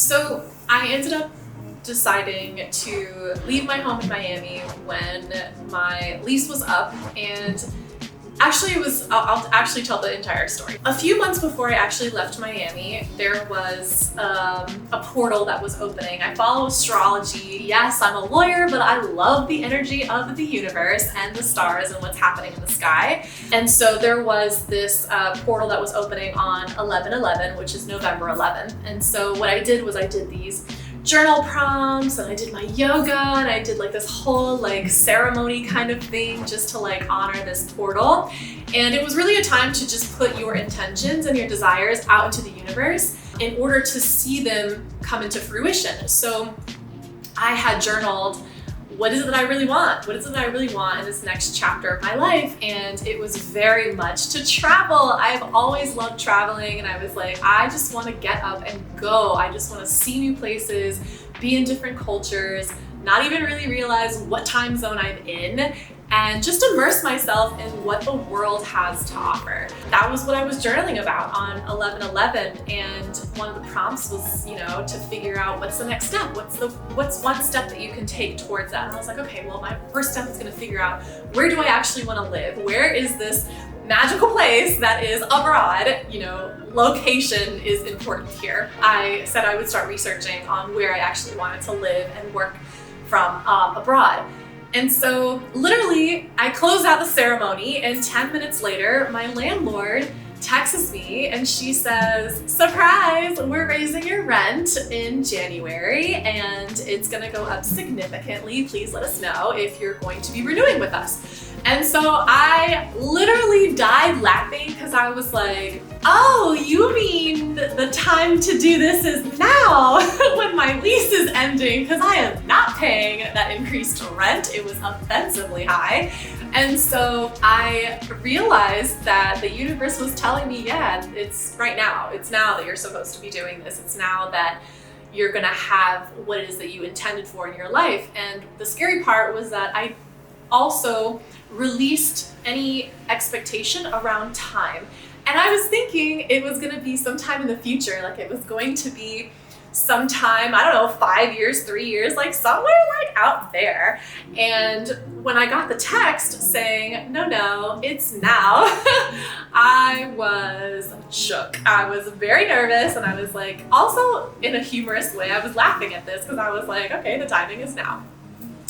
So I ended up deciding to leave my home in Miami when my lease was up, and actually I'll actually tell the entire story. A few months before I actually left Miami, there was a portal that was opening. I follow astrology. Yes, I'm a lawyer, but I love the energy of the universe and the stars and what's happening in the sky. And so there was this portal that was opening on 11/11, which is November 11th. And so what I did was I did these journal prompts, and I did my yoga, and I did like this whole like ceremony kind of thing just to like honor this portal. And it was really a time to just put your intentions and your desires out into the universe in order to see them come into fruition. So I had journaled, what is it that I really want? What is it that I really want in this next chapter of my life? And it was very much to travel. I've always loved traveling, and I was like, I just want to get up and go. I just want to see new places, be in different cultures, not even really realize what time zone I'm in, and just immerse myself in what the world has to offer. That was what I was journaling about on 11/11, and one of the prompts was, to figure out what's the next step, what's one step that you can take towards that. And I was like, okay, well, my first step is going to figure out, where do I actually want to live? Where is this magical place that is abroad? Location is important here. I said I would start researching on where I actually wanted to live and work from abroad. And so literally I closed out the ceremony, and 10 minutes later, my landlord texts me and she says, surprise, we're raising your rent in January and it's gonna go up significantly. Please let us know if you're going to be renewing with us. And so I literally died laughing because I was like, oh, you mean the time to do this is now when my lease is ending, because I am not paying that increased rent. It was offensively high. And so I realized that the universe was telling me, yeah, it's right now. It's now that you're supposed to be doing this. It's now that you're gonna have what it is that you intended for in your life. And the scary part was that I also released any expectation around time. And I was thinking it was gonna be sometime in the future, like it was going to be sometime, I don't know, 5 years, 3 years, like somewhere like out there. And when I got the text saying, no, it's now, I was shook. I was very nervous, and I was like, also in a humorous way, I was laughing at this because I was like, okay, the timing is now.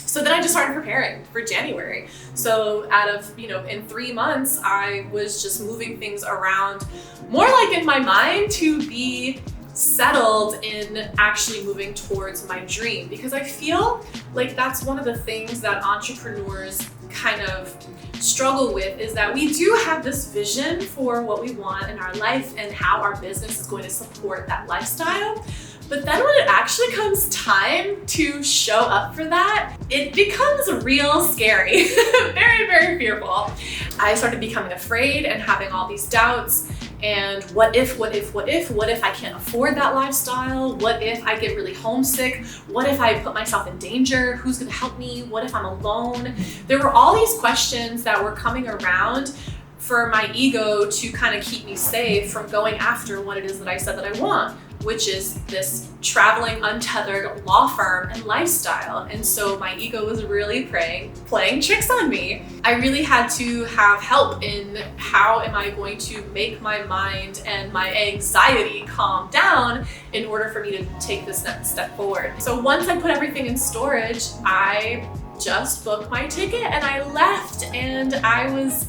So then I just started preparing for January. So out of, in 3 months, I was just moving things around more like in my mind to be settled in actually moving towards my dream, because I feel like that's one of the things that entrepreneurs kind of struggle with, is that we do have this vision for what we want in our life and how our business is going to support that lifestyle. But then when it actually comes time to show up for that, it becomes real scary, very, very fearful. I started becoming afraid and having all these doubts. And what if I can't afford that lifestyle? What if I get really homesick? What if I put myself in danger? Who's gonna help me? What if I'm alone? There were all these questions that were coming around for my ego to kind of keep me safe from going after what it is that I said that I want, which is this traveling, untethered law firm and lifestyle. And so my ego was really playing tricks on me. I really had to have help in how am I going to make my mind and my anxiety calm down in order for me to take this next step forward. So once I put everything in storage, I just booked my ticket and I left, and I was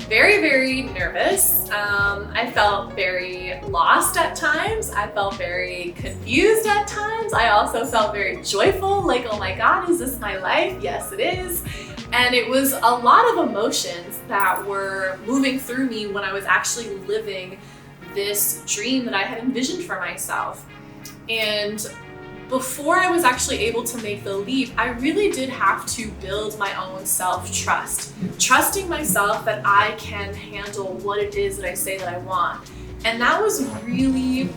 very, very nervous. I felt very lost at times. I felt very confused at times. I also felt very joyful, like, oh my God, is this my life? Yes, it is. And it was a lot of emotions that were moving through me when I was actually living this dream that I had envisioned for myself. And before I was actually able to make the leap, I really did have to build my own self-trust, trusting myself that I can handle what it is that I say that I want. And that was really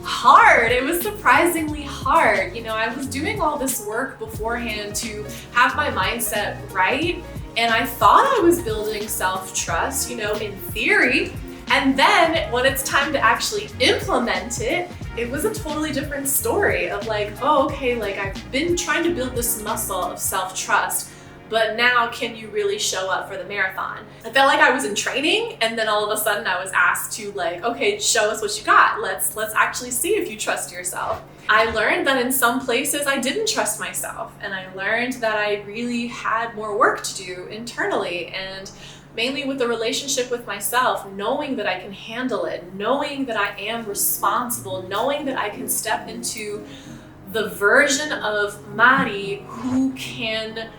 hard. It was surprisingly hard. I was doing all this work beforehand to have my mindset right, and I thought I was building self-trust, in theory. And then when it's time to actually implement it, it was a totally different story of like, oh, okay, like I've been trying to build this muscle of self-trust, but now can you really show up for the marathon? I felt like I was in training, and then all of a sudden I was asked to like, okay, show us what you got. Let's actually see if you trust yourself. I learned that in some places I didn't trust myself, and I learned that I really had more work to do internally, and mainly with the relationship with myself, knowing that I can handle it, knowing that I am responsible, knowing that I can step into the version of Mari who can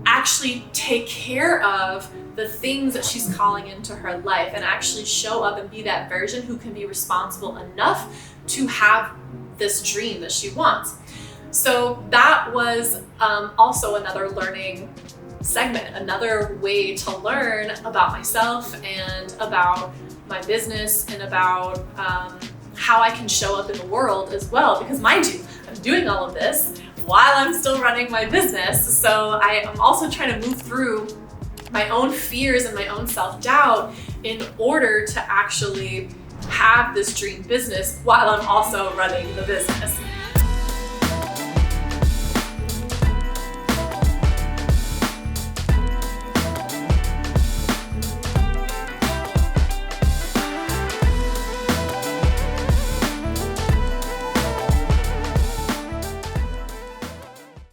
actually take care of the things that she's calling into her life and actually show up and be that version who can be responsible enough to have this dream that she wants. So that was also another learning segment, another way to learn about myself and about my business and about how I can show up in the world as well. Because mind you, I'm doing all of this while I'm still running my business. So I am also trying to move through my own fears and my own self-doubt in order to actually have this dream business while I'm also running the business.